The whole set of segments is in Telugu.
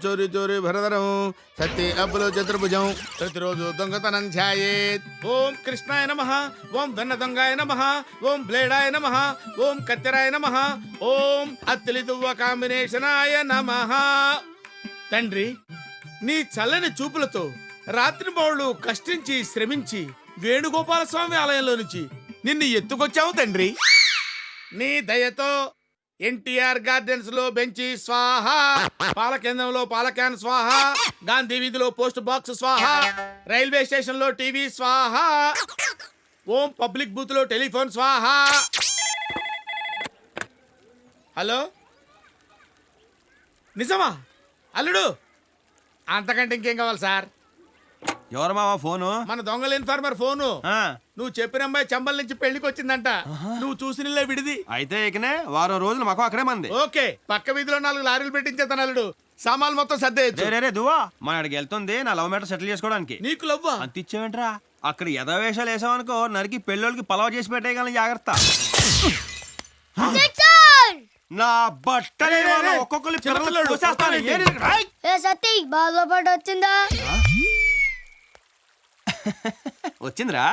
చోరీ చోరీ భరధరం సత్య అబ్బులో చతుర్భుజం ప్రతిరోజు దొంగతనం ఛాయేత్. ఓం కృష్ణాయ నమః, ఓం వెన్న దొంగాయ నమః, ఓం బ్లేడాయ నమః, ఓం కత్తెరాయ నమః, ఓం అత్తిలి దువ్వ కాంబినేషనాయ నమః. తండ్రి, నీ చల్లని చూపులతో రాత్రి బౌళ్ళు కష్టించి శ్రమించి వేణుగోపాల స్వామి ఆలయంలో నుంచి నిన్ను ఎత్తుకొచ్చావు తండ్రి. నీ దయతో ఎన్టీఆర్ గార్డెన్స్ లో బెంచి స్వాహ, పాలకేంద్రంలో పాలక్యాన్ స్వాహ, గాంధీ వీధిలో పోస్ట్ బాక్స్ స్వాహ, రైల్వే స్టేషన్ లో టీవీ స్వాహ, ఓం పబ్లిక్ బూత్ లో టెలిఫోన్ స్వాహ. హలో, నిజమా అల్లుడు? అంతకంటే ఇంకేం కావాలి సార్? ఎవరు మావా ఫోను? మన దొంగల ఇన్ఫార్మర్ ఫోను. నువ్వు చెప్పిన అమ్మాయి చంబల్ నుంచి పెళ్లికి వచ్చిందంట. నువ్వు చూసిన విడిది. అయితే ఇకనే వారం రోజులు మాకు అక్కడే మంది. ఓకే, పక్క వీధిలో 4 లారీలు పెట్టించేతాను అల్లుడు. సామాన్లు మొత్తం సర్దేయచ్చు. రే దువ్వా, మన అడిగి వెళ్తుంది నా లవ్ మ్యాటర్ సెటిల్ చేసుకోవడానికి. నీకు లవ్వా? అంత ఇచ్చేవేంట్రా? అక్కడ యథావేషాలు వేసావనుకో నరికి పెళ్ళోళ్ళకి పలావ్ చేసి పెట్టేయగలను, జాగ్రత్త. నా బట్టలే ఒక్కొక్కరు వచ్చిందా? వచ్చిందిరా.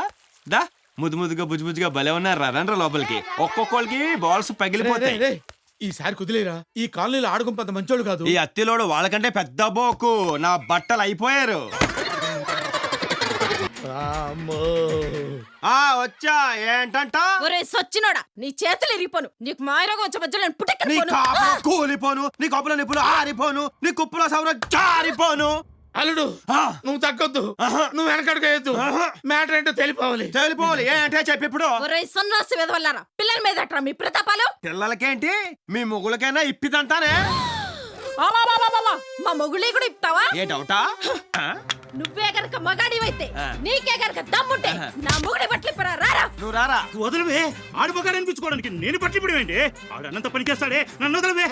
దా ముద్దు ముద్దుగా బుజ్జు బుజ్జుగా భలే ఉన్నారు. రండ్రా లోపలికి. ఒక్కొక్కరికి బాల్స్ పగిలిపోతాయి. ఈసారి కుదిలేరా? ఈ కాలనీలో ఆడుకుంపంత మంచోడు కాదు. ఈ అత్తిలోడు వాళ్ళకంటే పెద్ద బోకు. నా బట్టలు అయిపోయారు. వచ్చా ఏంటంట? ఒరే సచ్చినోడా, నీ చేతులు ఇరిగిపోను. నీకు మాయరోగం వచ్చే మధ్యలో నేను పుట్టెక్కను. నీ కాపులో కూలిపోను, నీ కప్పుల నిప్పులు ఆరిపోను, నీ కుప్పులో సౌర జారిపోను. అల్లుడు, నువ్వు తగ్గొద్దు, నువ్వు వెనకడుకోవద్దు. మ్యాటర్ ఏంటో తెలిపోవాలి. ఏంటే చెప్పి ఇప్పుడు. ఒరే సన్నాసి వెదవల్లారా, పిల్లల మీద అట్రా మీ ప్రతాపాలు. పిల్లలకేంటి, మీ మొగులకైనా ఇప్పిదంటానే. మా మొగుళ్ళి కూడా ఇప్తావా? ఏ డౌటా? నువ్వే గనక మగాడివైతే, నీకే గనక దమ్ముంటే నా మొగుడి బట్టలిప్పరా. రారా, నువ్వు రారా. వదలవే, ఆడు మగాడు అనిపించుకోవడానికి నేను బట్టి ఇప్పుడు ఏంటి? ఆడు అన్నంత పని చేస్తాడే, నన్ను వదలవే.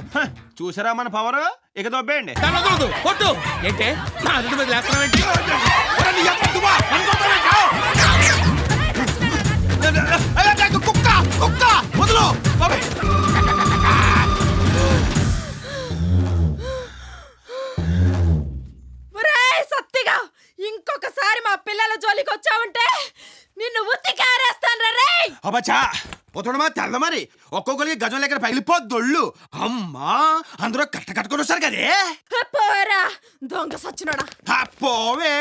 చూసారా మన పవర్? ఇక దొబ్బేయండి. కొట్టు. ఏంటే నా అల్లుడి మీద లేస్తున్నావేంటి? కుక్క వదలు. సత్తిగా ఇంకొకసారి మా పిల్లల జోలికి వచ్చావంటే నిన్ను ఉత్తికారేస్తాను రే. అబ్బచ్చా పోతుడమా తెల్ల మరి. ఒక్కొక్కరికి గజం లెక్కన పగిలిపోద్దొళ్ళు. అమ్మా, అందరూ కట్టుకొని వస్తారు కదే. పోరా దొంగ సచ్చినోడా. పోవే,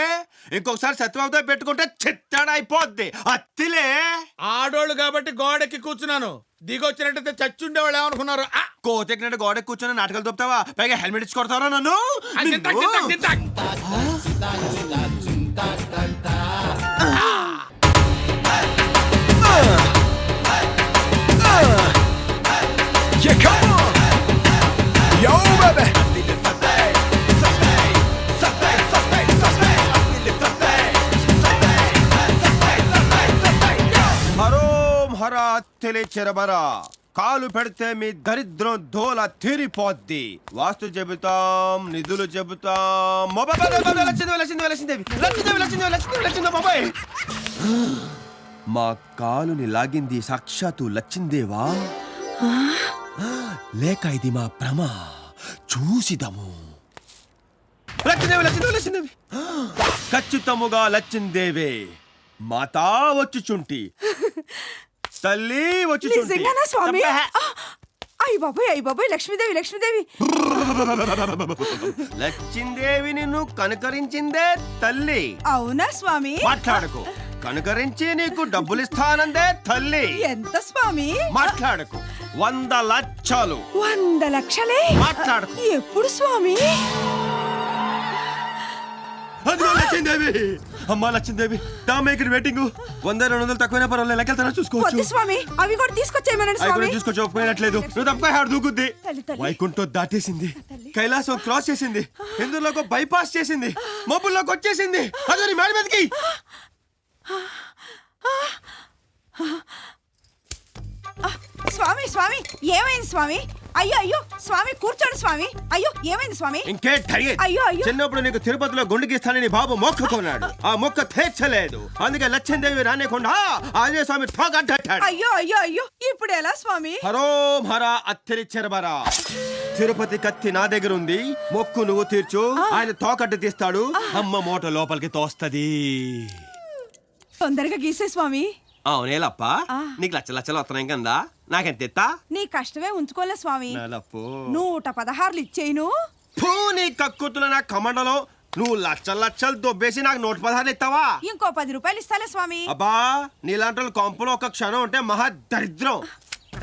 ఇంకొకసారి సత్యబాబుతో పెట్టుకుంటే చిత్తాడైపోద్ది. అత్తిలే. ఆడోళ్ళు కాబట్టి గోడెక్కి కూర్చున్నాను. దిగొచ్చినట్టయితే చచ్చుండేవాళ్ళు ఏమనుకున్నారు? కోతెక్కినట్టు గోడకి కూర్చొని నాటకాలు తప్పుతావా? పైగా హెల్మెట్ ఇచ్చి కొడతారా నన్ను? Yeah, come on! Yo, baby! హరోం హరా చెరబరా. కాలు పెడితే మీ దరిద్రం దోల తీరిపోద్ది. వాస్తు చెబుతాం, నిధులు చెబుతాం. మా కాలుని లాగింది సాక్షాత్తు లచ్చిందేవా, లేక ఇది మా భ్రమ? చూసిదము. లచ్చిందేవి ఖచ్చితముగా లచ్చిందేవే. మాతా వచ్చుచుంటి, తల్లి వచ్చుచుంటి. స్వామి. అయ్య బాబాయ్ లక్ష్మీదేవి. లచ్చిందేవి నిన్ను కనుకరించిందే తల్లి. అవునా స్వామి? మాట్లాడకు. కనుకరించి నీకు డబ్బులిస్తానందే తల్లి. ఎంత స్వామి? మాట్లాడకు. 100 లక్షలు. 100 లక్షలే? మాట్లాడకు. ఎప్పుడు స్వామి? అదిగో లచ్చిందేవి. అమ్మా లచ్చిందేవి, వెయిటింగ్. 100-200 తక్కువైనా పర్వాలేదు, లెక్కలు చూసుకోవచ్చు. స్వామి అవి కూడా తీసుకొచ్చేయమనండి స్వామి. తీసుకొచ్చి ఒప్పుకోనట్లేదు. నువ్వు తప్పక ఆడు దూకుద్ది. వైకుంఠం దాటేసింది, కైలాసం క్రాస్ చేసింది, హిందువులకు బైపాస్ చేసింది, మబ్బుల్లోకి వచ్చేసింది. అదే మేడ మీదకి. స్వామి ఏమైంది స్వామి? అయ్యో అయ్యో స్వామి కూర్చోండి స్వామి. అయ్యో ఏమైంది స్వామి? ఇంకే ధైర్యం. అయ్యో అయ్యో చిన్నప్పుడు నీకు తిరుపతిలో గుండెకిస్తానని బాబు మొక్కుకున్నాడు. ఆ మొక్క తీర్చలేదు. అందుకే లక్ష్మీదేవి రానికుండా ఆంజనేయ స్వామి ఠోకట్టాడు. అయ్యో అయ్యో అయ్యో ఇప్పుడు ఎలా స్వామి? హరోం హర అత్తిరి చెరబరా. తిరుపతి కత్తి నా దగ్గర ఉంది. మొక్కు నువ్వు తీర్చు. ఆయన తోకట్టు తీస్తాడు. అమ్మ మూట లోపలికి తోస్తది. తొందరగా గీసే స్వామి. అవునేలప్ప, నీకు లచ్చలు వస్తున్నాయి కదా, నాకెంత ఎత్తా? నీ కష్టమే ఉంచుకోలే స్వామి. నెలప్పు 116 ఇచ్చేను. నీ కక్కుతుల నా కమండలో నువ్వు లచ్చలు దొబ్బేసి నాకు 116 ఇస్తావా? ఇంకో 10 రూపాయలు ఇస్తాలే స్వామి. అబ్బా, నీలాంటి వాళ్ళు కొంపలో ఒక క్షణం ఉంటే మహా దరిద్రం.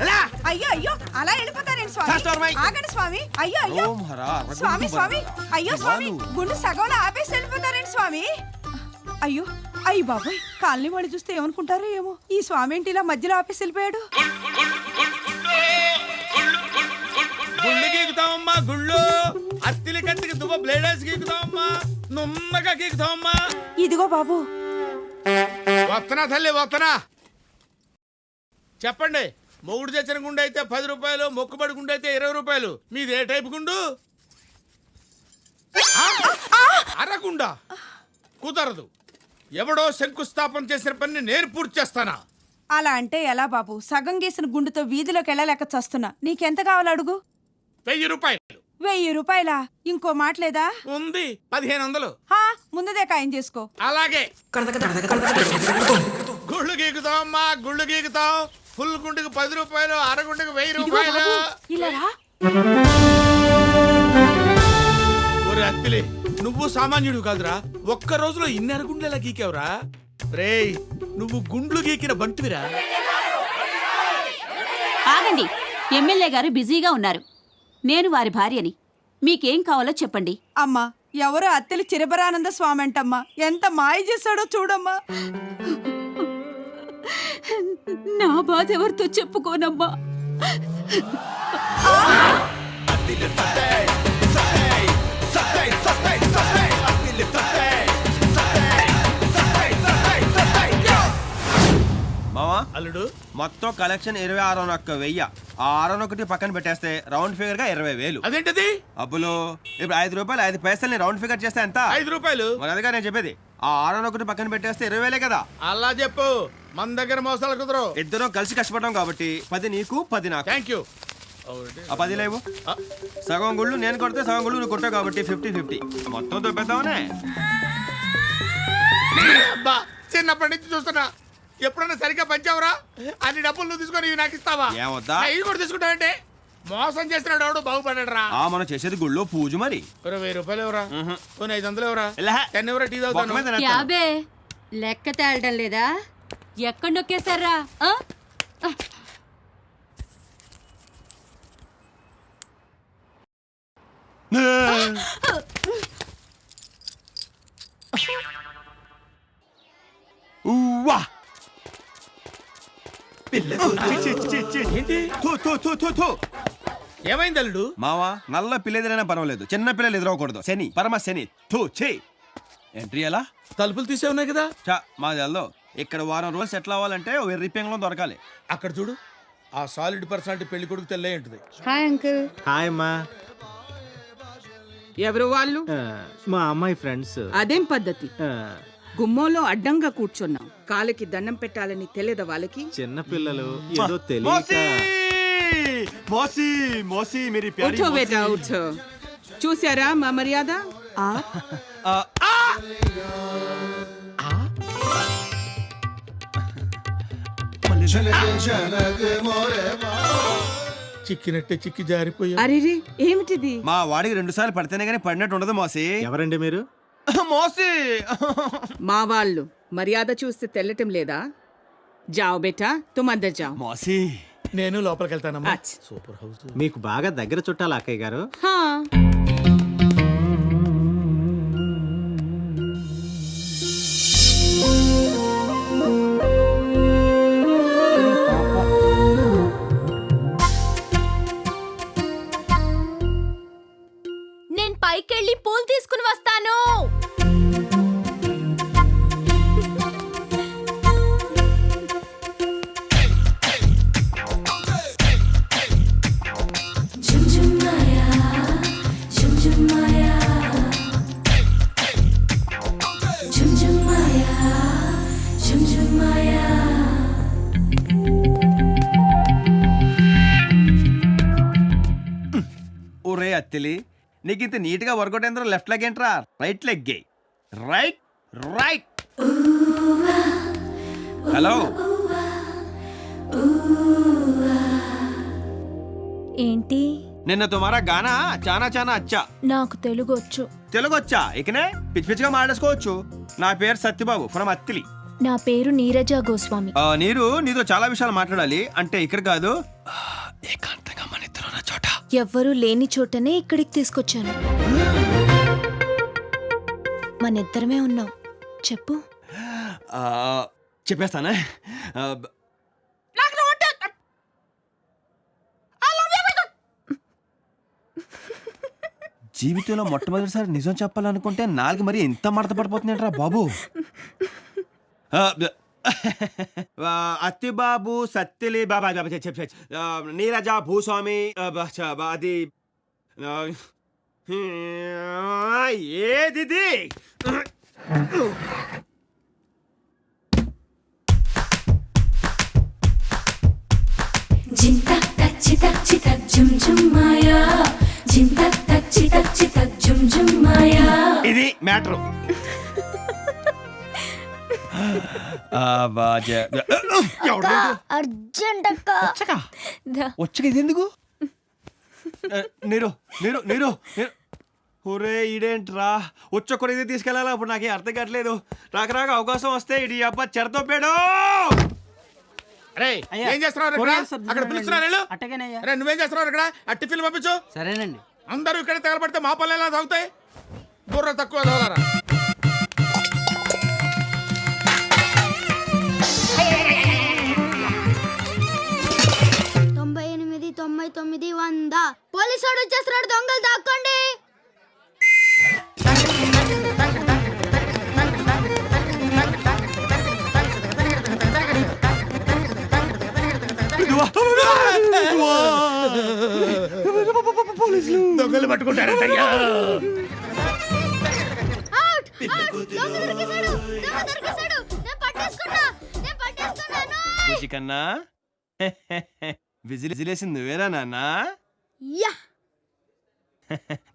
ఎలా? అయ్యో అయ్యో అలా వెళ్ళిపోతారేంటి స్వామి? శాస్త్రమై. ఆగండి స్వామి. అయ్యో అయ్యో ఓం హర అరగంటు స్వామి స్వామి. అయ్యో స్వామి ఇవ్వాలు. గుండు సగంలో ఆపేసి వెళ్ళిపోతారేంటి స్వామి? అయ్యో అయ్యి బాబాయ్, కాలనీ వాళ్ళు చూస్తే ఏమనుకుంటారో ఏమో. ఈ స్వామి ఏంటి ఇలా మధ్యలో ఆపేసి వెళ్ళిపోయాడు? గుళ్ళు గీకుతామమ్మా, గుళ్ళు అత్తిలి కత్తికి దువ్వ బ్లేడర్స్ గీకుతామమ్మా, నున్నగా గీకుతామమ్మా. ఇదిగో బాబు. వస్తనా తల్లి వస్తనా. చెప్పండి, మొగుడు తెచ్చిన గుండె అయితే 10 రూపాయలు, మొక్కుబడి గుండె అయితే 20 రూపాయలు. మీది ఏ టైపు గుండు? అరగుండా కుదరదు. ఎవడో శంకుస్థాపన చేసిన పని నేను పూర్తి చేస్తానా? అలా అంటే ఎలా బాబు? సగం గీసిన గుండుతో వీధిలోకి వెళ్ళలేక చస్తున్నా. నీకెంత కావాలి అడుగు? 1000 రూపాయలు. 1000 రూపాయలా? ఇంకో మాట లేదా? ఉంది 1500. హా, ముందుదే ఖాయం చేసుకో. అలాగే గుళ్ళు గీకుతామమ్మా, గుళ్ళు గీకుతాం. ఫుల్ గుండెకి 10 రూపాయలు, అరగుండెకి 1000 ఇదిగో రూపాయలు. బాబు, ఇలా రా. ఒరే అత్తిలే, నువ్వు సామాన్యుడు కాదురా. ఒక్క రోజులో ఇన్ని అరగుండ్లు ఎలా గీకావురా? రేయ్, నువ్వు గుండ్లు గీకిన బంటువిరా. ఆగండి, ఎమ్మెల్యే గారు బిజీగా ఉన్నారు. నేను వారి భార్యని. మీకేం కావాలో చెప్పండి. అమ్మా, ఎవరో అత్తెలి చిరబరానంద స్వామి అంటమ్మా. ఎంత మాయ చేశాడో చూడమ్మా. నా బాధ ఎవరితో చెప్పుకోనమ్మా. మావా, అల్లుడు, మొత్తం కలెక్షన్ 26,100. ఆ 601 పక్కన పెట్టేస్తే రౌండ్ ఫిగర్ గా 20,000. అదేంటది? అబ్బులో, ఇప్పుడు 5 రూపాయలు 5 పైసల్ని రౌండ్ ఫిగర్ చేస్తే ఎంత? 5 రూపాయలు. మరి అదిగా నేను చెప్పేది. ఆ 601 పక్కన పెట్టేస్తే 20,000 కదా. అలా చెప్పు, మన దగ్గర మోసాలు కుదరవు. ఇద్దరం కలిసి కష్టపడడం కాబట్టి 10 నీకు 10 నాకు. Thank you. ఆ 10 లేవు. సగం గుళ్ళు నేను కొడితే సగం గుళ్ళు నువ్వు కొట్టావు కాబట్టి 50-50 మొత్తం దొబ్బేద్దామనే. అబ్బా, చిన్నప్పటి నుంచి చూస్తున్నా. ఎప్పుడన్నా సరిగ్గా పంచావురా? అన్ని డబ్బులు నువ్వు తీసుకొని ఇవి నాకు ఇస్తావా? ఏమొద్దా? ఇవి కూడా తీసుకుంటావంటే మోసం చేస్తున్నాడు ఎవడు బాగుపడ్డాడు రా. మనం చేసేది గుళ్ళో పూజ మరి. 1000 రూపాయలు ఎవరా? కొన్ని 500 ఎవరా? ఎలా? 10 ఎవరా? టీ తాగుతాను. యాబే, లెక్క తేలడం లేదా? ఎక్కడ నొక్కేశారా? ఉవ్వా! ఏంటి? థు, థు, థు, థు, థు. ఏమైంది అల్లుడు? మావా, నల్ల పిల్ల ఎదురైనా పర్వాలేదు, చిన్న పిల్లలు ఎదురవకూడదు. శని పరమ శని. థూ ఛీ. ఎంట్రీ ఎలా? తలుపులు తీసే ఉన్నాయి కదా. చా, మా జల్దో ఇక్కడ వారం రోజులు సెటిల్ అవ్వాలంటే వెర్రి పెంగళం దొరకాలి. అక్కడ చూడు, ఆ సాలిడ్ పర్సనాలిటీ పెళ్లి కొడుకు తెల్లే ఉంటుంది. Hi uncle. హాయ్ అమ్మా. ఎవరు వాళ్ళు? మా అమ్మాయి ఫ్రెండ్స్. అదేం పద్ధతి? గుమ్మంలో అడ్డంగా కూర్చున్నాం. కాలికి దండం పెట్టాలని తెలియదా వాళ్ళకి? చిన్న పిల్లలు ఏదో తెలియక. మోసీ మోసీ మోసీ మేరీ ప్యారీ ఉఠో మోసీ. బేటా ఉఠో. చూసారా మా మర్యాద? ఆ, ఆ! చిక్కినట్టే చిక్కి జారిపోయా. అరేరే, ఏమిటిది? మా వాడికి 2 సార్లు పడితేనే కానీ పడినట్టు ఉండదు మోసీ. ఎవరండి మీరు? మోసీ. మా వాళ్ళు మర్యాద చూస్తే తెల్లటం లేదా? జాओ బేటా, తుమ్ అందర్ జాओ. మోసీ. నేను లోపలికి వెళ్తానమ్మా. అచ్చ్. Super house. మీకు బాగా దగ్గర చుట్టాలి అక్కయ్య గారు. హా. నేను పైకెళ్ళి పూలు తీసుకుని వస్తాను. ఒరే అత్తిలి నీకు ఇంత నీట్ గా వర్కౌట్ అయిందో లెఫ్ట్ లెగ్ ఏంట్రా right leg right right hello ఏంటి నిన్న తుమారా గానా చానా చానా అచ్చా నాకు తెలుగు వచ్చు. తెలుగు వచ్చా ఇకనే పిచ్చి పిచ్చిగా మాట్లాడుకోవచ్చు. నా పేరు సత్యబాబు ఫ్రమ్ అత్తిలి. నా పేరు నీరజ గోస్వామి. నీరు నీతో చాలా విషయాలు మాట్లాడాలి. అంటే ఇక్కడ కాదు, ఏకాంతంగా మన ఇద్దరు ఉన్న చోట. ఎవ్వరూ లేని చోటనే ఇక్కడికి తీసుకొచ్చాను. మనిద్దరమే ఉన్నాం. చెప్పు. చెప్పేస్తానా? జీవితంలో మొట్టమొదటిసారి నిజం చెప్పాలనుకుంటే నాలుగు మరి ఎంత మడత పడిపోతుందంటరా బాబు. అత్తిబాబు సత్తిలి బాబా నీరజ భూస్వామి అది ఏది ఇది మ్యాటర్. అర్జెంట్ అక్క. వచ్చక ఇది ఎందుకు? నీరు నీరు నీరు ఒరే ఇదేంట్రా వచ్చొక్కడు ఇది తీసుకెళ్ళాలా? ఇప్పుడు నాకేం అర్థం కావట్లేదు. రాక అవకాశం వస్తే ఇది అబ్బా చెడతొప్పాడు. అరే ఏం చేస్తున్నారు ఇక్కడ? అక్కడ పిలుస్తున్నారు వెళ్ళు. అరే నువ్వేం చేస్తున్నావు ఇక్కడ? ఆ టిఫిన్ పంపించు. సరేనండి. అందరూ ఇక్కడ తగలబడితే మా పల్లె ఎలా సాగుతాయి? బుర్ర తక్కువ చదవరా. 98, 99, 100. పోలీసు వాడు వచ్చేస్తున్నాడు, దొంగలు దాక్కోండి. దొంగలు పట్టుకుంటారయ్యా. కన్నా విజిలేసింది నువ్వేరా నాన్నా?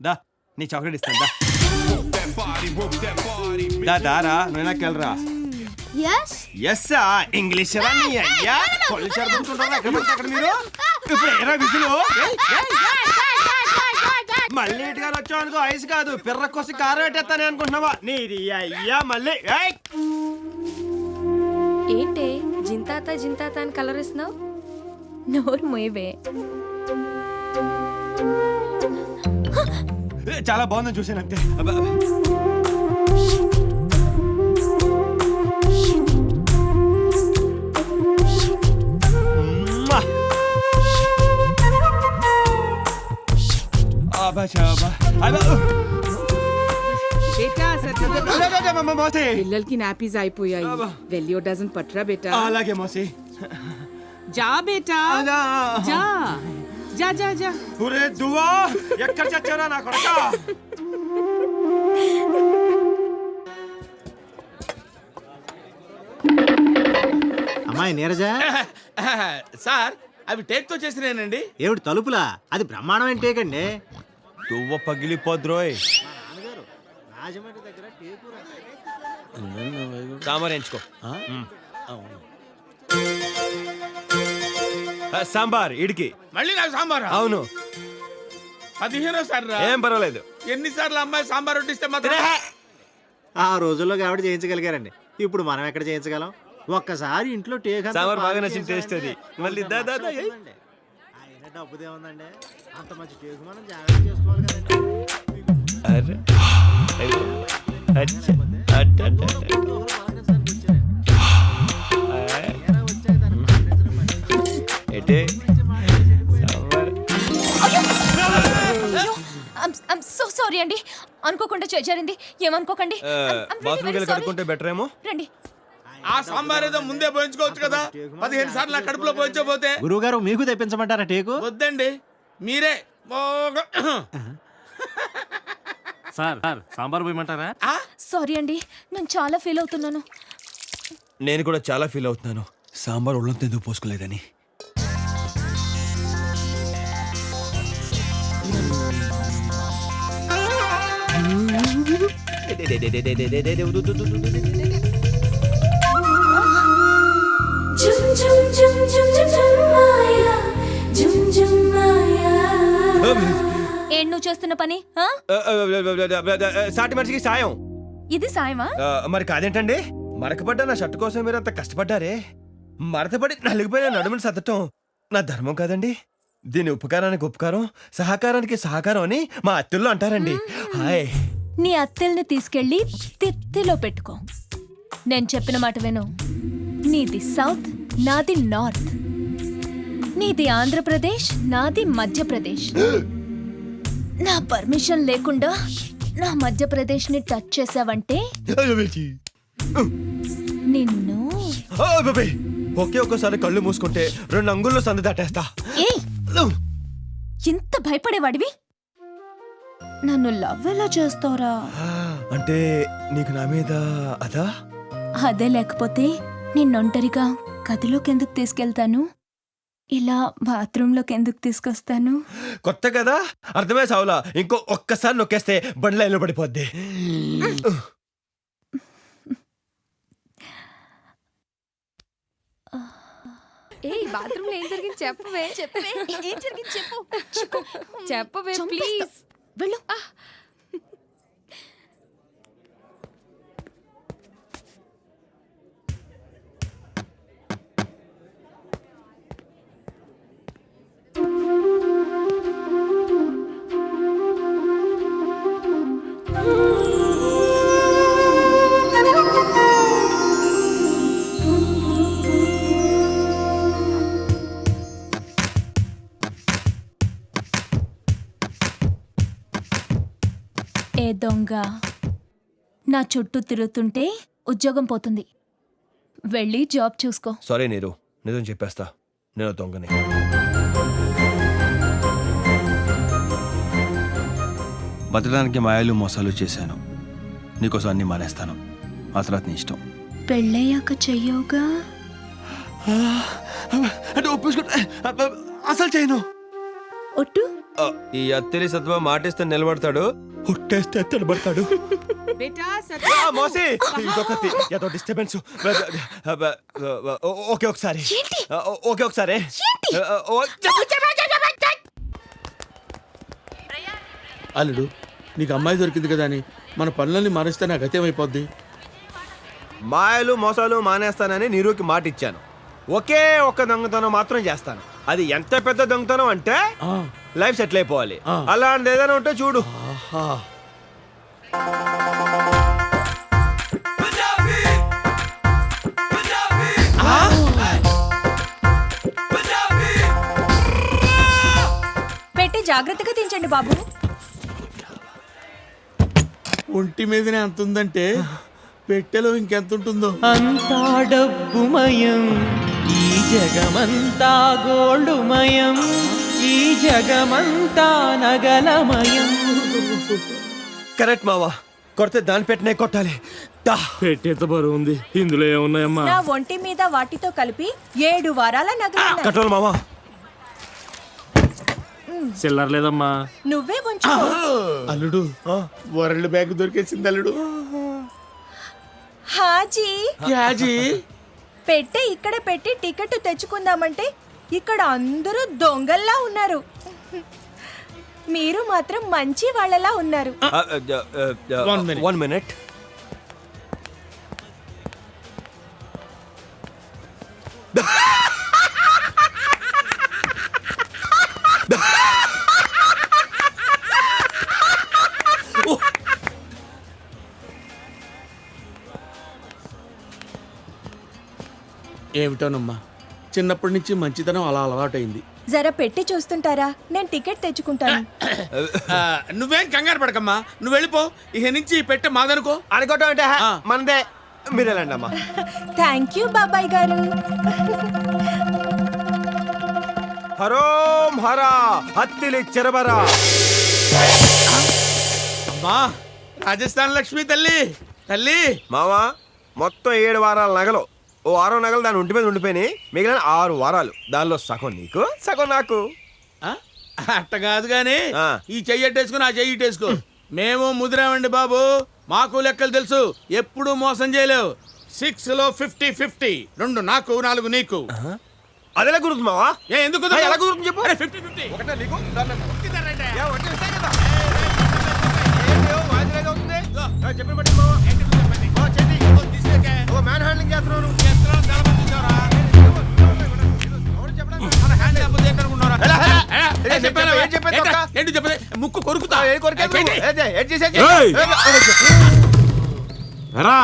దా నీ చాక్లెట్ ఇస్తాను దారా నువ్వు నాకెళ్ళరా. ఎస్ ఇంగ్లీష్ అయ్యా అక్కడ మీరు ఇప్పుడు ఏరా విజులు మళ్ళీ ఇటుగా వచ్చావు అనుకో. ఐస్ కాదు పిర్ర కోసి కారం పెట్టేస్తానే అనుకుంటున్నావా? నీది అయ్యా మళ్ళీ ఏంటే జింతాత జింతాత అని కలరిస్తున్నావు? నోరు మోయవే. చాలా బాగుందని చూసాను అంతే. పిల్లలకి నాపీస్ అయిపోయాయి. వెళ్ళి డజన్ పట్రా బేటా. అలాగే మోసి. జా బేటా జా జా జా జా. ఒరే దువ్వా ఎక్కడ చచ్చారా నా కొడక? అమ్మాయి నీరజ. సార్ అవి టేక్ తో చేసినేనండి. ఏమిటి తలుపులా? అది బ్రహ్మాండమైన టేక్ అండి. దువ్వ పగిలిపోద్రోయ్. రాజమండ్రి దగ్గర టేకు సాంబార్ ఎంచుకో. సాంబార్ ఇడికి. మళ్ళీ నాకు సాంబార్? అవును 15 సార్లు. ఏం పర్వాలేదు. ఎన్నిసార్లు అమ్మాయి సాంబార్ వడ్డిస్తే మాత్రం? ఆ రోజుల్లో కాబట్టి చేయించగలిగారండి. ఇప్పుడు మనం ఎక్కడ చేయించగలం? ఒక్కసారి ఇంట్లో టేక్ సాంబార్ బాగా నచ్చిన టేస్ట్ అది. మళ్ళీ డబ్బుదే ఉందండి. అంత మంచి టేకు మనం జాగ్రత్త చేసుకోవాలి కదండి. సో సారీ అండి, అనుకోకుండా జరిగింది. ఏమనుకోకండి. కడుక్కుంటే బెటర్ ఏమో. రండి. ఆ సాంబార్ ఏదో ముందే పోయించుకోవచ్చు కదా. 15 సార్లు నా కడుపులో పోయించకపోతే. గురువు గారు మీకు తెప్పించమంటారా టేకు? వద్దండి మీరే. సార్ సాంబార్ పోయమంటారా? సారీ అండి, నేను చాలా ఫీల్ అవుతున్నాను. నేను కూడా చాలా ఫీల్ అవుతున్నాను. సాంబార్ ఒళ్ళంతా ఎందుకు పోసుకోలేదని. ఏం నువ్వు చేస్తున్న పని సాటి మనిషికి సాయం. ఇది సాయమా? మరి కాదేంటండి, మరకపడ్డ నా షర్టు కోసం మీరు అంత కష్టపడ్డారే, మరతపడి నలిగిపోయిన నడుముని సర్దటం నా ధర్మం కాదండి. దీని ఉపకారానికి ఉపకారం, సహకారానికి సహకారం అని మా అత్తల్లో అంటారండి. హాయ్. నీ అత్తెల్ని తీసుకెళ్లి తిత్తిలో పెట్టుకో. నేను చెప్పిన మాట విను. నీది సౌత్, నాది నార్త్. నీది ఆంధ్రప్రదేశ్, నాది మధ్యప్రదేశ్. నా పర్మిషన్ లేకుండా నా మధ్యప్రదేశ్ ని టచ్ చేసావంటే నిన్ను ఒకే ఒక్కసారి కళ్ళు మూసుకుంటే 2 అంగుల్లో సందు దాటేస్తా. ఏయ్, ఇంత భయపడేవాడివి నన్ను లవ్ ఎలా చేస్తావురా? అంటే నీకు నా మీద అదా? అదే లేకపోతే నిన్నొంటరిగా గదిలోకి ఎందుకు తీసుకెళ్తాను, ఇలా బాత్రూంలోకి ఎందుకు తీసుకొస్తాను? కొత్త కదా, అర్థమే సావులా. ఇంకో ఒక్కసారి నొక్కేస్తే బండి లైన్లో పడిపోద్ది. బాత్రూమ్ లో ఏం జరిగింది చెప్పవే. ఏం జరిగింది చెప్పు. చెప్పవే ప్లీజ్. వెళ్ళు. ఏ దొంగ నా చుట్టూ తిరుగుతుంటే ఉద్యోగం పోతుంది. వెళ్ళి జాబ్ చూసుకో. సారీ నీరు, నిజం చెప్పేస్తా, నేను దొంగనే. బతకడానికి మాయలు మోసాలు చేశాను. నీకోసం అన్ని మానేస్తాను. ఆ తర్వాత నీ ఇష్టం. పెళ్ళయ్యాక చెయ్యవుగా? అంటే ఒప్పించుకుంటా, అసలు చేయను. ఒట్టు. ఈ అత్తిలి సత్వ మాటిస్తే నిలబడతాడు, ఒట్టేస్తే తడబడతాడు. మోసి ఏదో డిస్టర్బెన్స్. ఓకే ఒకసారి, ఓకే ఒకసారి. అల్లుడు, నీకు అమ్మాయి దొరికింది కదా అని మన పనులన్నీ మానేస్తే నాకు గతేమైపోద్ది. మాయలు మోసాలు మానేస్తానని నీరుకి మాట ఇచ్చాను. ఒకే ఒక్క దొంగతనం మాత్రం చేస్తాను. అది ఎంత పెద్ద దొంగతనం అంటే లైఫ్ సెటిల్ అయిపోవాలి. అలాంటిది ఏదైనా ఉంటే చూడు. పెట్టి జాగ్రత్తగా తించండి బాబు. ఒంటి మీదనే అంత ఉందంటే పెట్టెలో ఇంకెంత ఉంటుందో. అంతా డబ్బుమయం, ఈ జగమంతా గోల్డుమయం, ఈ జగమంతా నగలమయం. కరెక్ట్ మావా, కొడితే దాని పెట్టినే కొట్టాలి. పెట్టేంత బరువు ఉంది, ఇందులో ఏమున్నాయమ్మా? నా ఒంటి మీద వాటితో కలిపి 7 వారాల నగలు. కట్టాలి మావా. చిల్లర లేదమ్మా. నువ్వే ఉంచు. అల్లుడు, వరల్డ్ బ్యాంక్ దొరికేసింది అల్లుడు. హాజీ, యాజీ, పెట్టే ఇక్కడ పెట్టి టికెట్ తెచ్చుకుందామంటే ఇక్కడ అందరూ దొంగల్లా ఉన్నారు. మీరు మాత్రం మంచి వాళ్ళలా ఉన్నారు. 1 minute. ఏమిటోనమ్మా, చిన్నప్పటి నుంచి మంచితనం అలా అలవాటైంది. జర పెట్టి చూస్తుంటారా? నేను టికెట్ తెచ్చుకుంటాను. నువ్వేం కంగారు పడకమ్మా, నువ్వు వెళ్ళిపో. ఇక నుంచి పెట్టె మాదనుకో. అనుకోవటం అంటే మనదే. మీరు వెళ్ళండి అమ్మా. థ్యాంక్ యూ బాబాయ్ గారు. హరోం హరా అత్తిలి చెరబరా. అమ్మా, రాజస్థాన్ లక్ష్మి తల్లి తల్లి. మావా, మొత్తం 7 వారాల నగలు. ఓ 6 నగలు దాని ఒంటి మీద ఉండిపోయినాయి. మిగిలిన 6 వారాలు. దానిలో సగం నీకు, సగం నాకు. అట్ట కాదు గాని ఈ చెయ్యి అట్టేసుకుని ఆ చెయ్యి ఇట్టేసుకో. మేము ముదిరామండి బాబు. మాకు లెక్కలు తెలుసు, ఎప్పుడు మోసం చేయలేవు. 6 లో 50-50, 2 నాకు 4 నీకు. అదెలా కుదురుతుంది మావా? ఎందుకు ఎలా కుదురుతుంది చెప్పు. 50-50. ఒకటే నీకు చెప్పిన బట్టి మావా. మ్యాన్ హ్యాండ్లింగ్ చేస్తున్నాను. ముక్కు కొరుకుతా. ఎరా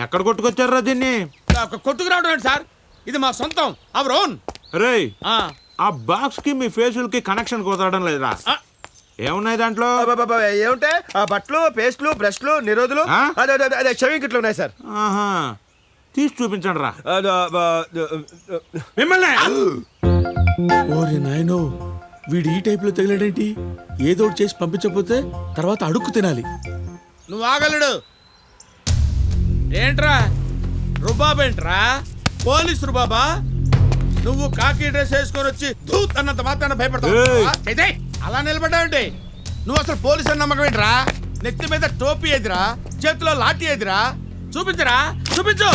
ఎక్కడ కొట్టుకొచ్చారా దీన్ని? కొట్టుకురావడం ఏంటి సార్, ఇది మా సొంతం, అవర్ ఓన్. రే ఆ బాక్స్ కి మీ ఫేసులకి కనెక్షన్ కుదరడం లేదా? ఏమున్నాయి దాంట్లో? ఏముంటే ఆ బట్టలు, పేస్ట్లు, బ్రష్లు, నిరోధులు, అదే షవింగ్ కిట్లు ఉన్నాయి సార్. ఆహా, తీసి చూపించండి రా మిమ్మల్ని. ఓరి నాయనో, వీడు ఈ టైప్ లో తగిలాడేంటి? ఏదో ఒకటి చేసి పంపించకపోతే తర్వాత అడుక్కు తినాలి. నువ్వు ఆగలడు ఏంట్రా? రుబాబేంట్రా? పోలీస్ రుబాబా? నువ్వు కాకి డ్రెస్ వేసుకొని వచ్చి ధూత్ అన్నంత మాత్రాన భయపడతావు? అలా నిలబడ్డావంటే నువ్వు అసలు పోలీస్ అని నమ్మకం ఏంట్రా? నెత్తి మీద టోపీ ఎదిరా, చేతిలో లాఠీ ఎదిరా, చూపించరా, చూపించు.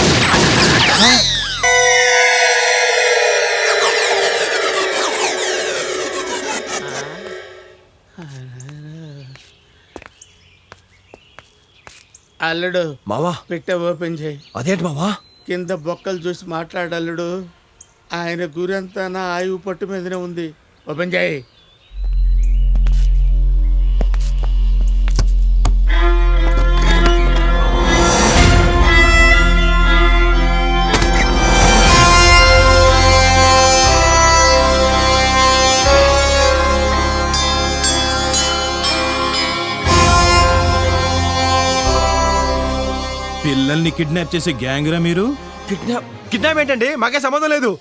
అల్లుడు మావా పెట్టె ఓపెన్ చేయి. అదేంటి మావా? కింద బొక్కలు చూసి మాట్లాడల్లుడు. ఆయన గురంతా నా ఆయువు పట్టు మీదనే ఉంది. ఓపెన్ చేయి. పిల్లల్ని కిడ్నాప్ చేసే గ్యాంగ్ రా మీరు? కిడ్నాప్ ఏంటండి? మాకే సంబంధం లేదు.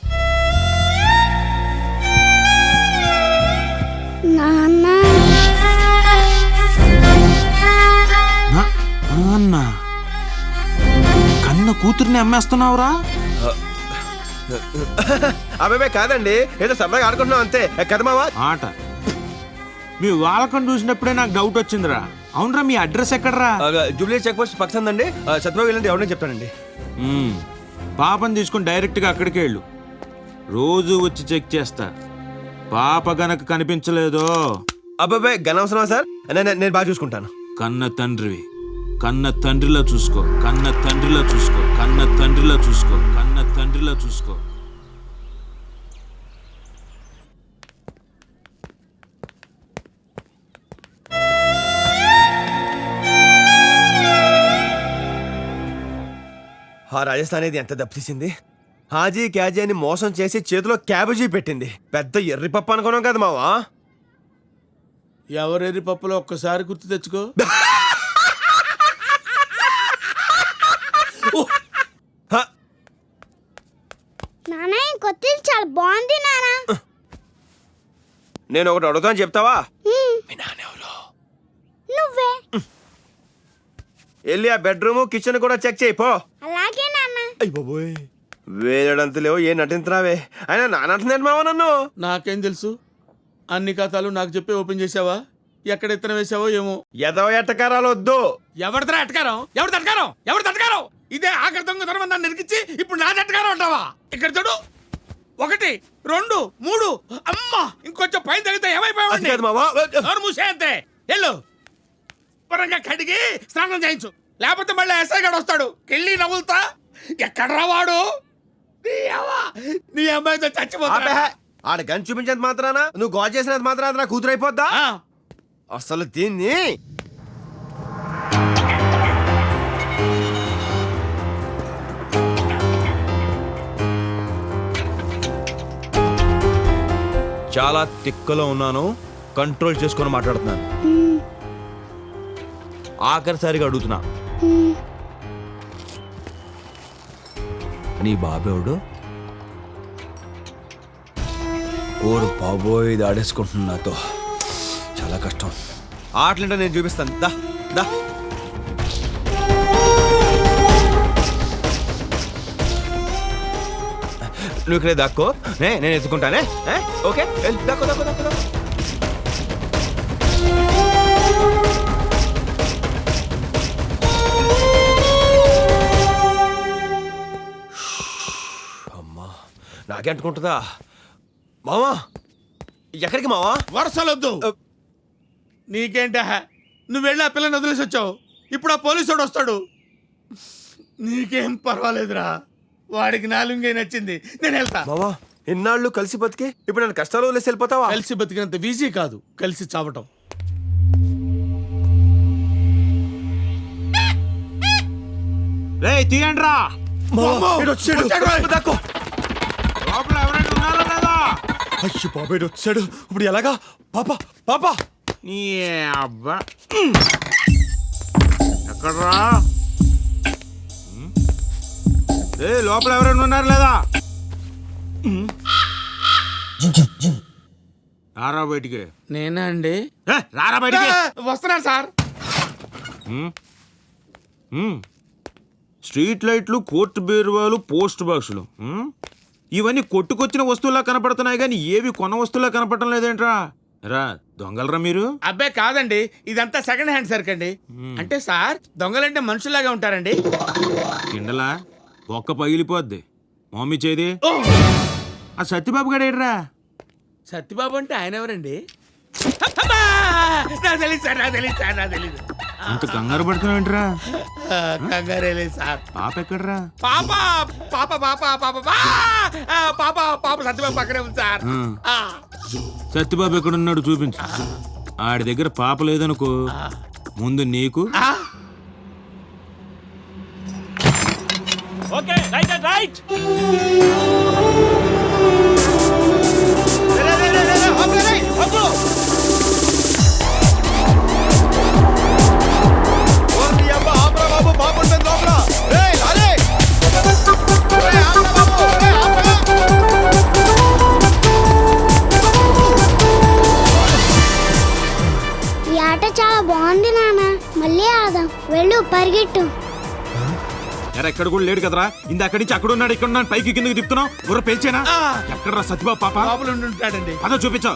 అన్నా, కన్న కూతుర్ని అమ్మేస్తున్నావురా? అబ్బాయి కాదండి, ఏదో సరదాగా ఆడుకుంటున్నాం అంతే కదా మావా. ఆట మీ వాళ్ళకం చూసినప్పుడే నాకు డౌట్ వచ్చిందిరా. అవునరా, మీ అడ్రస్ ఎక్కడరా? జూబ్లీ చెక్ పోస్ట్ పక్కన అండి. సత్యబాబు వెళ్ళండి, ఎవరైనా చెప్తానండి. పాపని తీసుకుని డైరెక్ట్గా అక్కడికే వెళ్ళు. రోజు వచ్చి చెక్ చేస్తా. పాప గనక కనిపించలేదో అబ్బాయి గనవసరమా సార్? నేను బాగా చూసుకుంటాను. కన్న తండ్రివి, కన్న తండ్రిలా చూసుకో, కన్న తండ్రిలా చూసుకో, కన్న తండ్రిలా చూసుకో, కన్న తండ్రిలా చూసుకో. ఆ రాజస్థాన్ ఇది ఎంత దెబ్బతీసింది. హాజీ క్యాజీ అని మోసం చేసి చేతిలో క్యాబేజీ పెట్టింది. పెద్ద ఎర్రి పప్పు అనుకున్నాం కదా మావా. ఎవరెర్రి పప్పులో ఒక్కసారి గుర్తు తెచ్చుకో. నానా ఈ కొత్త ఇల్లు చాలా బాగుంది నానా. నేను ఒకటి అడుగుతాను చెప్తావా? నువ్వే వెళ్ళి ఆ బెడ్రూమ్ కిచెన్ కూడా చెక్ చేయి పో. అలాగే నాన్న. అయ్య బాబోయ్, వేలడంత లేవు, ఏ నటించరావే. అయినా నానంటున్నాడు మావా నన్ను. నాకేం తెలుసు? అన్ని ఖాతాలు నాకు చెప్పి ఓపెన్ చేసావా? ఎక్కడ ఎత్తన వేసావో ఏమో. ఎదో ఎట్టకారాలు వద్దు. ఎవరిదా ఎట్టకారం? ఎవరిది అటకారం? ఎవరిది అటకారం? ఇదే ఆఖరి దొంగతనం నన్ను నిరికిచ్చి ఇప్పుడు నాది అటకారం అంటావా? ఇక్కడ చూడు, 1 2 3. అమ్మా, ఇంకొంచెం పైన తగిలితే ఏమైపోయావండి? మూసే అంతే. వెళ్ళు, పరంగా కడిగి స్నానం చేయించు, లేకపోతే మళ్ళీ ఎస్ఐ గడు వస్తాడు. కెళ్ళి నవ్వులుతా. ఎక్కడ రావాడు? నీ అమ్మాయితో చచ్చిపోతా. ఆడ గన్ చూపించేంత మాత్రాన, నువ్వు గోల్ చేసినంత మాత్రాన నా కూతురు అయిపోద్దా? అసలు దీన్ని చాలా తిక్కలో ఉన్నాను, కంట్రోల్ చేసుకొని మాట్లాడుతున్నాను. ఆఖరిసారిగా అడుగుతున్నా, నీ బాబేవుడు? ఓరు బాబోయ్, ఇది ఆడేసుకుంటున్నా నాతో, చాలా కష్టం. ఆటలంటే నేను చూపిస్తాను, దా దా. నువ్వు ఇక్కడే దాక్కో, నేను ఎత్తుకుంటానే. ఓకే, దాక్కో దాక్కో దాక్కో దాక్కో. నాకే అంటుకుంటుందా? మావా ఎక్కడికి మావా? వరుసలొద్దు. నీకేంట, నువ్వు వెళ్ళి ఆ పిల్లని వదిలేసి వచ్చావు. ఇప్పుడు ఆ పోలీసుడు వస్తాడు. నీకేం పర్వాలేదురా, వాడికి నాలుగే నచ్చింది. నేను వెళ్తా. మావా ఇన్నాళ్ళు కలిసి బతికి ఇప్పుడు నన్ను కష్టాలు వదిలేసి వెళ్ళిపోతావా? కలిసి బతికినంత ఈజీ కాదు కలిసి చావటం. రేయ్ తీయండ్రా. మావా, ఈడు వచ్చాడు. దాక్కో. లోపల ఎవరైనా ఉన్నారా లేదా? అయ్యో బాబాయ్ వచ్చాడు. ఇప్పుడు ఎలాగా? పాప పాప నీ అబ్బా ఎక్కడ్రా? రే లోపల ఎవరైనా ఉన్నారు లేదా? రారా బయటికి. నేనా అండి? రారా బయటికి. వస్తున్నాను సార్. స్ట్రీట్ లైట్లు, కోర్టు బీరువాలు, పోస్ట్ బాక్సులు, ఇవన్నీ కొట్టుకొచ్చిన వస్తువులా కనపడుతున్నాయి కానీ ఏవి కొన్న వస్తువులా కనపడటం లేదేంట్రా? రా దొంగలరా మీరు? అబ్బాయి కాదండి, ఇదంతా సెకండ్ హ్యాండ్ సరుకు అండి. అంటే సార్ దొంగలంటే మనుషుల్లాగా ఉంటారండి. కిండలా ఒక్క పగిలిపోద్ది. మమ్మీ చేది. ఆ సత్యబాబు గడ ఏడ్రా? సత్యబాబు అంటే ఆయన ఎవరండి? నాకు తెలియదు సార్, నాకు తెలియదు సార్, నాకు తెలియదు. అంత కంగారు పడుతున్నావేంట్రా? కంగారే లేదు సార్. పాప ఎక్కడ్రా? పాప పాప పాప పాప పాప పాప సత్యబాబు పక్కనే ఉంది సార్. సత్యబాబు ఎక్కడున్నాడు చూపించు. ఆడి దగ్గర పాప లేదనుకో, ముందు నీకు ఈ ఆట చాలా బాగుంది నాన్న, మళ్ళీ ఆదాం. వెళ్ళు పరిగెట్టు. ఎక్కడ కూడా లేడు కదరా. ఇంద అక్కడి నుంచి అక్కడ ఉన్నాడు, ఇక్కడ ఉన్నాడు, పైకి కిందకి తిప్పుతున్నావు. బుర్ర పేల్చేనా? ఎక్కడరా సత్యబాబు పాప? లోపల ఉంటాడండి. అదో చూపించు.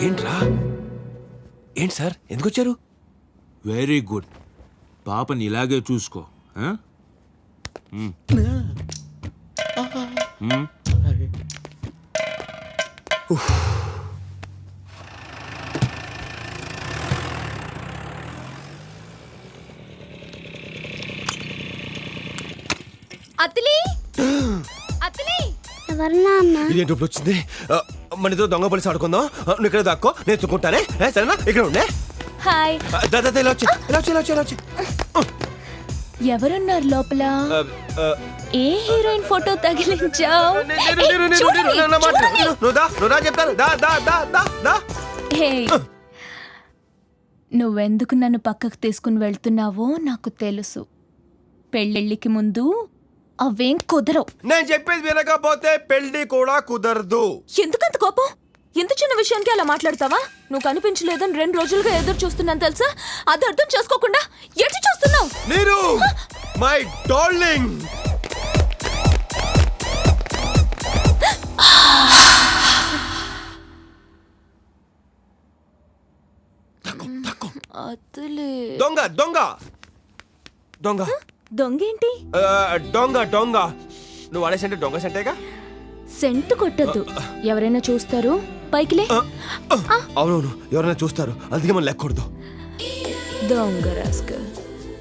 ఏంట్రా? ఏంటి సార్ ఎందుకు వచ్చారు? Very good. పాపని ఇలాగే చూసుకో. అతలి అతలి ఎవరు నాన్న? ఇదేంటి ఇప్పుడు వచ్చింది? మన ఇద్దరు దొంగ పోలీసు ఆడుకుందాం. నువ్వు ఇక్కడ దాక్కో, నేను ఎత్తుకుంటానే. సరేనా? ఇక్కడ ఉండే. హాయ్. ఇలా వచ్చి ఇలా వచ్చి ఇలా వచ్చి ఇలా వచ్చి. ఎవరున్నారు లోపల? ఏ హీరోయిన్ ఫోటో తగిలించావు? నువ్వెందుకు నన్ను పక్కకు తీసుకుని వెళ్తున్నావో నాకు తెలుసు. పెళ్ళిళ్ళకి ముందు అవేం కుదరవు. నేను చెప్పేది వినకపోతే పెళ్లి కూడా కుదరదు. ఎందుకంత కోపం? ఎంత చిన్న విషయానికి అలా మాట్లాడతావా? నువ్వు కనిపించలేదని 2 రోజులుగా ఎదురు చూస్తున్నాను తెలుసా? అది అర్థం చేసుకోకుండా ఎటు చూస్తున్నావు? నీరు మై డార్లింగ్. దొంగ దొంగ దొంగ దొంగేంటి? దొంగ దొంగ. నువ్వు వాడే సెంటే దొంగ సెంటేగా. సెంటు కొట్టద్దు, ఎవరైనా చూస్తారు. పైకిలే. అవునవును, ఎవరైనా చూస్తారు, అందుకే మనం లెక్కకూడదు. దొంగ రాస్కల్,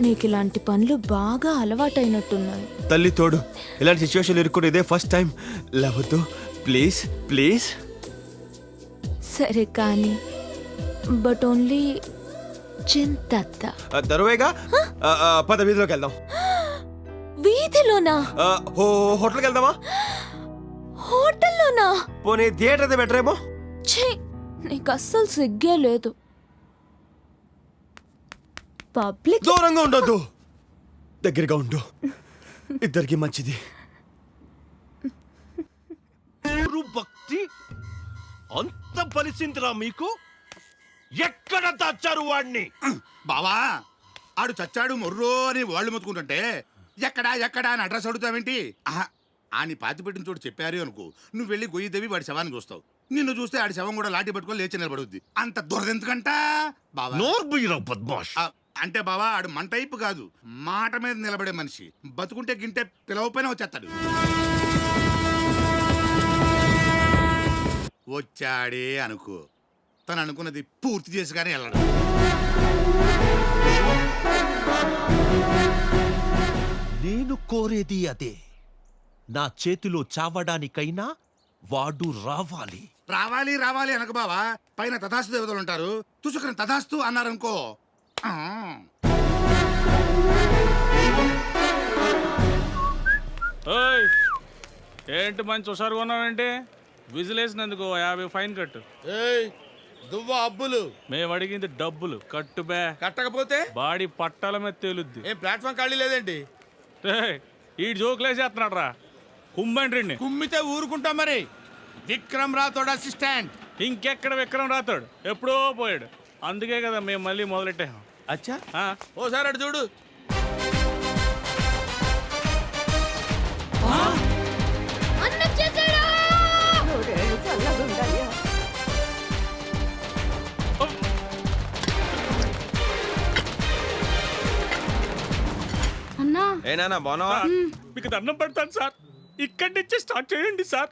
నీకు ఇలాంటి పనులు బాగా అలవాటైనట్టున్నాయి. తల్లి తోడు, ఇలాంటి సిచ్యువేషన్ ఇరుక్కుని ఇదే ఫస్ట్ టైం. లేవద్దు ప్లీజ్ ప్లీజ్. సరే కానీ, బట్ ఓన్లీ చింతత్త. దరువేగా. పద వీధిలోకి వెళ్దాం. వీధిలోనా? హోటల్కి వెళ్దామా? హోటల్లోనా? పోనీ థియేటర్ అయితే బెటర్ ఏమో. ఛీ, నీకు అస్సలు సిగ్గే లేదు. పబ్లిక్ దూరంగా ఉండొద్దు, దగ్గరగా ఉండు, ఇద్దరికి మంచిది. భక్తి అంత బలిసిందిరా మీకు? ఎక్కడ దాచారు వాడిని? బావా, ఆడు చచ్చాడు మొర్రో అని వాళ్ళు మొత్తుకుంటుంటే ఎక్కడా ఎక్కడా అని అడ్రస్ అడుగుతావేంటి? ఆని పాతి పెట్టిన చోటు చెప్పారు అనుకో, నువ్వు వెళ్ళి గొయ్యి దేవి వాడి శవాన్ని చూస్తావు. నిన్ను చూస్తే ఆడి శవం కూడా లాఠీ పట్టుకొని లేచి నిలబడుద్ది. అంత దురదెందుకంట బావా? నోర్బుయ్యరావు బద్మాష్. అంటే బావా ఆడు మన టైపు కాదు, మాట మీద నిలబడే మనిషి. బతుకుంటే గింటే పిలవపైన వచ్చేస్తాడు. వచ్చాడే అనుకో, తను అనుకున్నది పూర్తి చేసి కానీ వెళ్ళడు. నేను కోరేది అదే. నా చేతిలో చావడానికైనా వాడు రావాలి. రావాలి రావాలి అనకు బావా, పైన తథాస్తు దేవతలు ఉంటారు. తుసుకుని తథాస్తు అన్నారనుకో. ఆ. ఏంటి మంచి హుషారుగా ఉన్నావంటే? విజిలేసినందుకు 50 ఫైన్ కట్టు. దువ్వ అబ్బులు మేము అడిగింది డబ్బులు కట్టు బే. కట్టకపోతే బాడీ పట్టాల మీద తేలుద్ది. ఏ ప్లాట్ఫామ్ ఖాళీ లేదేంటి? ఈ జోకులేసేస్తున్నాడు రా. కుమ్మండ్రి కుమ్మితే ఊరుకుంటాం మరి. విక్రమ్ రాథోడ్ అసిస్టెంట్. ఇంకెక్కడ విక్రమ్ రాథోడ్ ఎప్పుడో పోయాడు. అందుకే కదా మేము మళ్ళీ మొదలెట్టాం. అచ్చా, ఓసారి అటు చూడు. అన్నా ఏనా బాగున్నావా? మీకు దండం పెడతాను సార్. ఇక్కడి నుంచి స్టార్ట్ చేయండి సార్.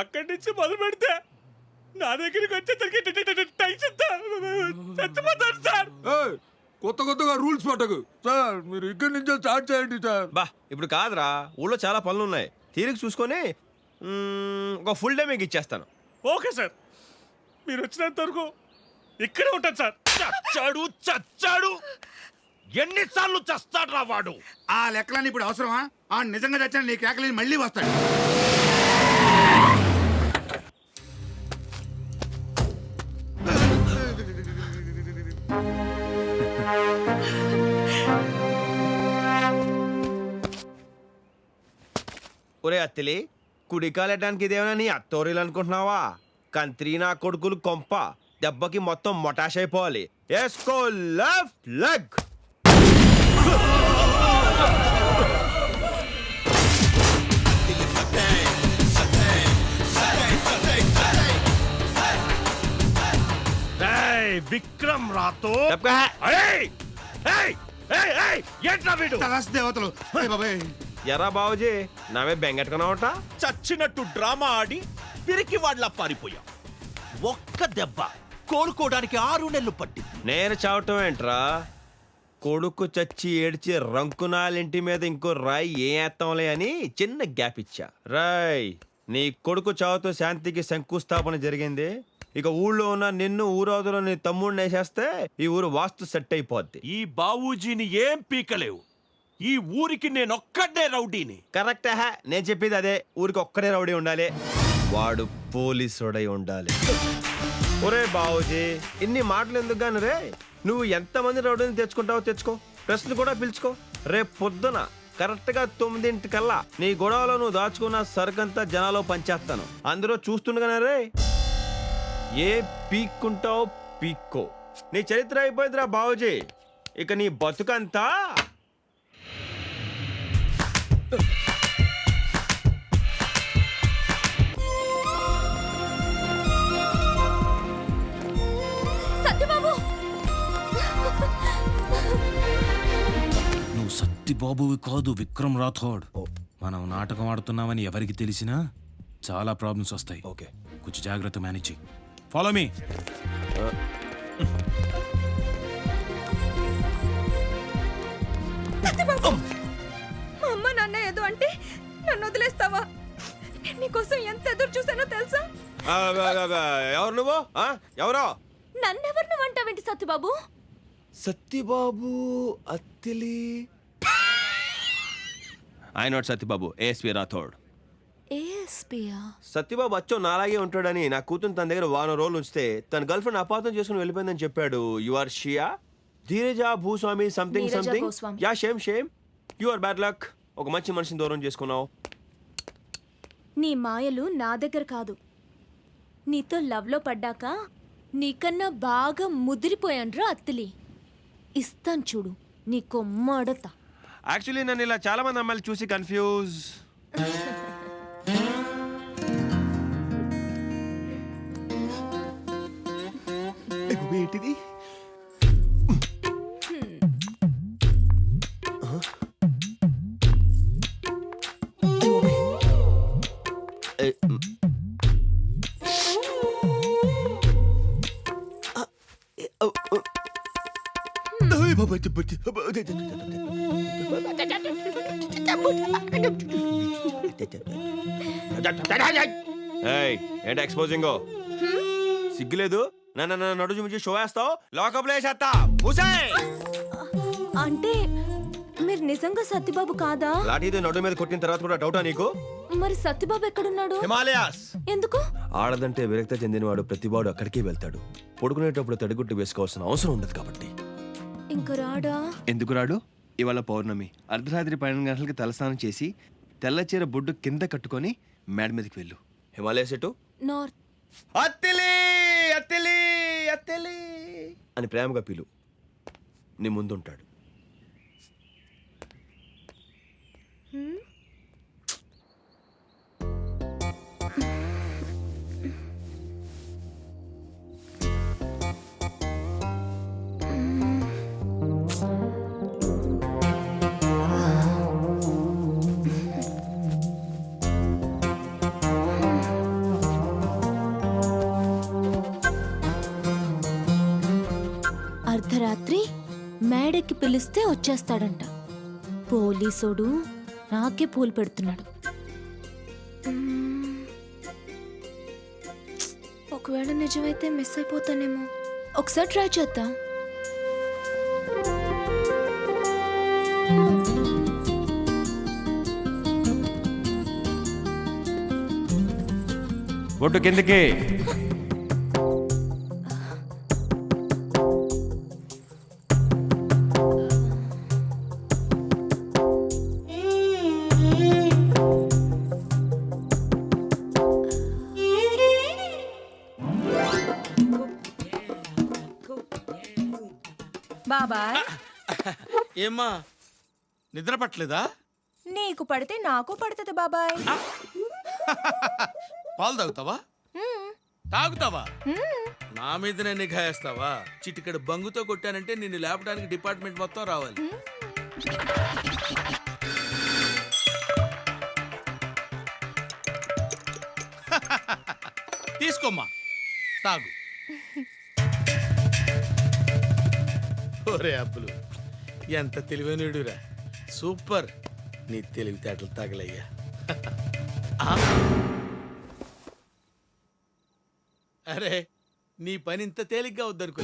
అక్కడి నుంచి మొదలు పెడితే నా దగ్గరికి వచ్చేసరికి చచ్చిపోతాను సార్. కొత్త కొత్తగా రూల్స్ పట్టకు సార్. మీరు ఇక్కడి నుంచే స్టార్ట్ చేయండి సార్. బా ఇప్పుడు కాదురా, ఊళ్ళో చాలా పనులు ఉన్నాయి. తీరిక చూసుకొని ఒక ఫుల్ డే మీకు ఇచ్చేస్తాను. ఓకే సార్, మీరు వచ్చినంత వరకు ఇక్కడే ఉంటాను సార్. చచ్చాడు ఎన్నిసార్లు చస్తాడ్రా వాడు? ఆ లెక్కలని ఇప్పుడు అవసరమా? ఆ నిజంగా చచ్చిన నీ కేకలని మళ్ళీ వస్తాడు. ఒరే అత్తిలి, కుడికాలెట్టడానికి ఇదేమైనా నీ అత్తోరీలు అనుకుంటున్నావా? కంత్రి నా కొడుకులు కొంప దెబ్బకి మొత్తం మొటాష్ అయిపోవాలి. ఎస్కో లెఫ్ట్ లెగ్. విక్రమ్ రాతో ఏంట్రా వీడు? తథాస్తు దేవతలు. ఎరా బాబుజీ, నావే బెంగెట్టుకున్నావట. చచ్చినట్టు డ్రామా ఆడి పిరికి వాళ్ళ పారిపోయా. ఒక్క దెబ్బ కోలుకోవడానికి 6 నెలలు పట్టింది. నేను చావటం ఏంట్రా? కొడుకు చచ్చి ఏడ్చి రంకునాలింటి మీద ఇంకో రాయి ఏత్తంలే అని చిన్న గ్యాప్ ఇచ్చా. రాయ్, నీ కొడుకు చావుతో శాంతికి శంకుస్థాపన జరిగింది. ఇక ఊళ్ళో ఉన్న నిన్ను ఊరవతలో నీ తమ్ముడిని వేసేస్తే ఈ ఊరు వాస్తు సెట్ అయిపోద్ది. ఈ బావూజీని ఏం పీకలేవు. ఈ ఊరికి నేనొక్కడే రౌడీని. కరెక్ట్ హే, నేను చెప్పేది అదే. ఊరికి ఒక్కడే రౌడీ ఉండాలి, వాడు పోలీసుడై ఉండాలి. ఒరే బావూజీ, ఇన్ని మాటలు ఎందుకు గాని రే? నువ్వు ఎంతమంది రౌడీని తెచ్చుకుంటావో తెచ్చుకో, ప్రశ్నలు కూడా పిలుచుకో. రేపు పొద్దున కరెక్ట్గా 9 నీ గొడవలో నువ్వు దాచుకున్న సరుకంతా జనాలో పంచేస్తాను. అందరూ చూస్తుండగానే రే, ఏ పీక్కుంటావో పీక్కో. నీ చరిత్ర అయిపోయిందిరా బావూజీ. ఇక నీ బతుకంతా సత్యబాబు, నువ్వు సత్యబాబువి కాదు, విక్రమ్ రాథోడ్. మనం నాటకం ఆడుతున్నామని ఎవరికి తెలిసినా చాలా ప్రాబ్లమ్స్ వస్తాయి. ఓకే, కొంచెం జాగ్రత్త మేనేజ్ చెయ్యి. Follow me. సత్యబాబు, మా అమ్మ నాన్న ఏదో అంటే నన్ను వదిలేస్తావా? నేను నీకోసం ఎంత ఎదురు చూసానో తెలుసా? ఎవరు నువ్వు? ఎవరో? నన్నెవరు నువ్వు అంటావేంటి Satyababu? Satyababu Attili. I not Satyababu, ASP Rathod. ఏఎస్పీయా? సత్యబాబు అచ్చో నాలాగే ఉంటాడని నా కూతురు తన దగ్గర 1 రోజులు ఉంచితే తన గర్ల్ ఫ్రెండ్ అపార్థం చేసుకుని వెళ్ళిపోయిందని చెప్పాడు. యు ఆర్ షియా ధీరజ భూస్వామి సంథింగ్ నీరజ సంథింగ్. భూస్వామి. Yeah, shame. You are bad luck. ఒక మంచి మనిషిని దూరం చేసుకున్నావు. నీ మాయలు నా దగ్గర కాదు. నీతో లవ్లో పడ్డాక నీకన్నా బాగా ముదిరిపోయాన్రా అత్తిలి. ఇస్తాను చూడు నీ కొమ్మడతా. యాక్చువల్లీ నన్ను ఇలా చాలా మంది అమ్మాయిలు చూసి కన్ఫ్యూజ్. ఏంటిది ఏంటి ఎక్స్పోజింగ్ సిగ్గులేదు నన్ను నడుచు ముంచి షో వేస్తావు లోకప్లో వేసేస్తా మూసేయ్. అంటే మీరు నిజంగా సత్యబాబు కాదా? లాఠీతో నడు మీద కొట్టిన తర్వాత కూడా డౌటా నీకు? మరి సత్యబాబు ఎక్కడున్నాడు? హిమాలయాస్. ఎందుకు? ఆడదంటే విరక్త చెందినవాడు ప్రతివాడు అక్కడికి వెళ్తాడు. పడుకునేటప్పుడు తడిగుడ్డు వేసుకోవాల్సిన అవసరం ఉండదు కాబట్టి. ఇంక రాడా? ఎందుకు రాడు? ఇవాళ పౌర్ణమి, అర్ధరాత్రి 12 గంటలకి తలస్నానం చేసి తెల్లచీర బొడ్డు కింద కట్టుకొని మేడ మీదకి వెళ్ళు. హిమాలయస్ ఎటు? నార్త్. అత్తిలి అత్తిలి అత్తిలి అని ప్రేమగా పిలు. నీ ముందుంటాడు. అర్ధరాత్రి మేడెక్కి పిలిస్తే వచ్చేస్తాడంట. పోలీసోడు నాకే పూలు పెడుతున్నాడు. ఒకవేళ నిజమైతే మిస్ అయిపోతానేమో. ఒకసారి ట్రై చేద్దాం. బొడ్డు కిందకి. బాబాయ్ ఏమ్మా నిద్ర పట్టలేదా? నీకు పడితే నాకు పడుతుంది బాబాయ్. పాలు తాగుతావా? తాగుతావా? నా మీదనే నిఘా వేస్తావా? చిటికెడు బంగుతో కొట్టానంటే నిన్ను లేపడానికి డిపార్ట్మెంట్ మొత్తం రావాలి. తీసుకోమ్మా తాగు. ఓరే అబ్బులు ఎంత తెలివైనడురా. సూపర్. నీ తెలివితేటలు తగలయ్యా. అరే నీ పని ఇంత తేలిగ్గా వద్దనుకో.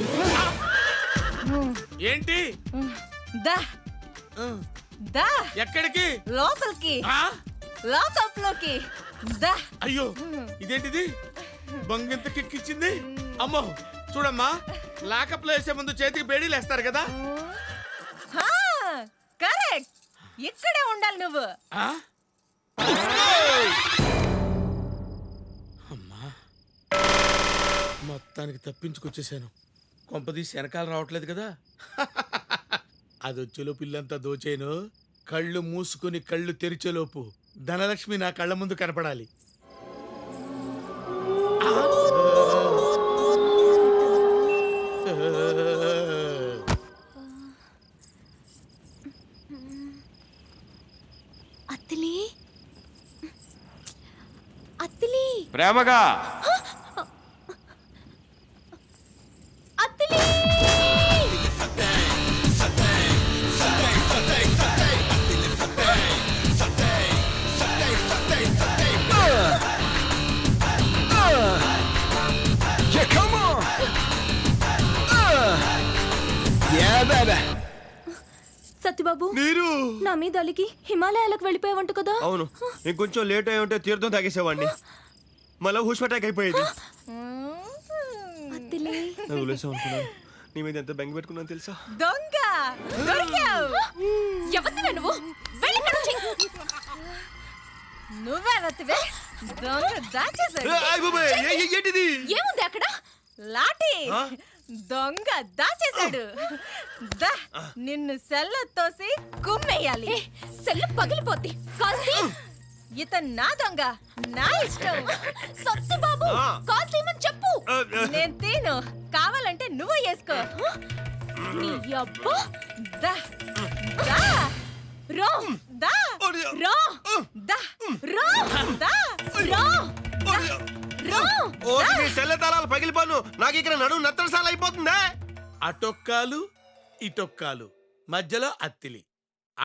ఏంటి? దా దా ఎక్కడికి? లోపలికి. ఆ? లోకప్లోకి దా. అయ్యో ఇదేంటిది? బంగింత కిక్కిచ్చింది. అమ్మో చూడమ్మా, లాకప్లో వేసే ముందు చేతికి బేడీలు వేస్తారు కదా. కరెక్ట్. ఇక్కడే ఉండాలి నువ్వు. ఆ? అమ్మా మొత్తానికి తప్పించుకొచ్చేసాను. కొంపదీసి వెనకాల రావట్లేదు కదా. అది వచ్చేలోపు పిల్లంతా దోచేను. కళ్ళు మూసుకుని కళ్ళు తెరిచేలోపు ధనలక్ష్మి నా కళ్ళ ముందు కనపడాలి. అత్తిలి అత్తిలి ప్రేమగా. అత్తిలి సత్యబాబు నీరు నా మీద అలిగి హిమాలయాలకు వెళ్ళిపోయావంట కదా. అవును, ఇంకొంచెం లేట్ అయి ఉంటే తీర్థం తాగేసేవాడిని. మళ్ళీ హుష్ అటాక్ అయిపోయేది. అత్తిలి అనుకున్నాను. నీ మీద ఎంత బెంగ పెట్టుకున్నాను తెలుసా? దొంగ దొరికావు. ఎవరినివే నువ్వు? వెళ్ళి ఇక్కడి నుంచి. నువ్వే రతివే. దొంగ దాచేసాడు. ఏంటిది? ఏముంది అక్కడ? లాఠీ. దొంగ దాచేసాడు. దా నిన్ను సెల్ల తోసి కుమ్మేయాలి. సెల్లు పగిలిపోద్ది. కాల్తీ. ఇతను నా దొంగ, నా ఇష్టం. సత్యబాబు కాల్ తీయమని చెప్పు. నేను తీను. కావాలంటే నువ్వు వేసుకో నీ అబ్బా దా దా రో దా రో దా రో దా రో రో సెల్ల తాళాలు పగిలిపోను నాకు ఇక్కడ నడుము నత్తరసాల అయిపోతుందా. అటొక్కాలు ఇటొక్కాలు మధ్యలో అత్తిలి